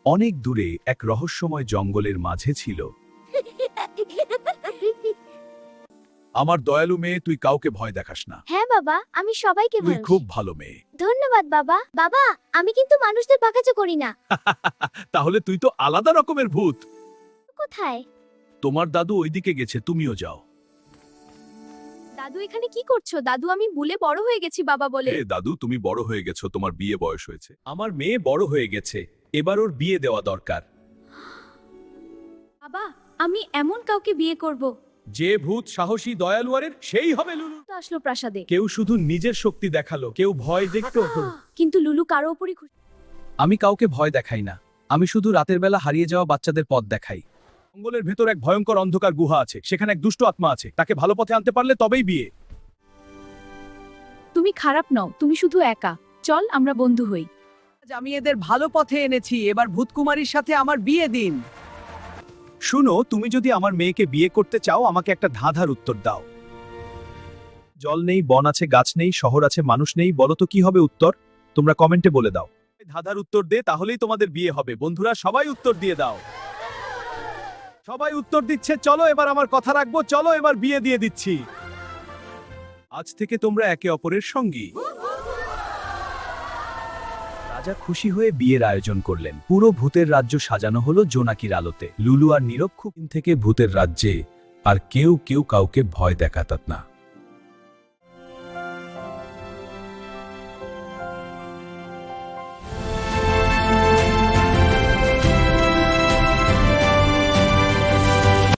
অনেক দূরে এক রহস্যময় জঙ্গলের মাঝে ছিল আমার দয়ালু মেয়ে, তুই কাউকে ভয় দেখাস না। হ্যাঁ বাবা, আমি সবাইকে তুই ভালোবাসি। খুব ভালো মেয়ে। ধন্যবাদ বাবা। বাবা, আমি কিন্তু মানুষদের পাকাচো করি না। তাহলে তুই তো আলাদা রকমের ভূত। কোথায়? তোমার দাদু ওইদিকে গেছে, তুমিও যাও। দাদু এখানে কি করছো? দাদু, আমি ভুলে বড় হয়ে গেছি বাবা বলে। এ দাদু, তুমি বড় হয়ে গেছো, তোমার বিয়ে বয়স হয়েছে। আমার মেয়ে বড় হয়ে গেছে, এবার ওর বিয়ে দেওয়া দরকার। বাবা, আমি এমন কাউকে বিয়ে করব। যে ভূত সাহসী দয়ালুয়ারের, সেই হবে লুলু। তো আসলো প্রাসাদে। কেউ শুধু নিজের শক্তি দেখালো, কেউ ভয় দেখতো। কিন্তু লুলু কারো উপরই খুশি। আমি কাউকে ভয় দেখাই না, আমি শুধু রাতের বেলা হারিয়ে যাওয়া বাচ্চাদের পথ দেখাই। জঙ্গলের ভেতর এক ভয়ঙ্কর অন্ধকার গুহা আছে, সেখানে এক দুষ্ট আত্মা আছে, তাকে ভালো পথে আনতে পারলে তবেই বিয়ে। তুমি খারাপ নও, তুমি শুধু একা। চল আমরা বন্ধু হই। আজ আমি এদের ভালো পথে এনেছি, এবার ভূতকুমারীর সাথে আমার বিয়ে দিন। শুনো, তুমি যদি আমার মেয়েকে বিয়ে করতে চাও, আমাকে একটা ধাঁধার উত্তর দাও। জল নেই, বন আছে, গাছ নেই, শহর আছে, মানুষ নেই, বলো তো কি হবে উত্তর? তোমরা কমেন্টে বলে দাও। ধাঁধার উত্তর দে, তাহলেই তোমাদের বিয়ে হবে। বন্ধুরা সবাই উত্তর দিয়ে দাও। সবাই উত্তর দিচ্ছে, চলো এবার আমার কথা রাখবো, চলো এবার বিয়ে দিয়ে দিচ্ছি। আজ থেকে তোমরা একে অপরের সঙ্গী। রাজা খুশি হয়ে বিয়ের আয়োজন করলেন। পুরো ভূতের রাজ্য সাজানো হলো জোনাকির আলোতে। লুলু আর নীরব খুব দিন থেকে ভূতের রাজ্যে, আর কেউ কেউ কাউকে ভয় দেখাত না।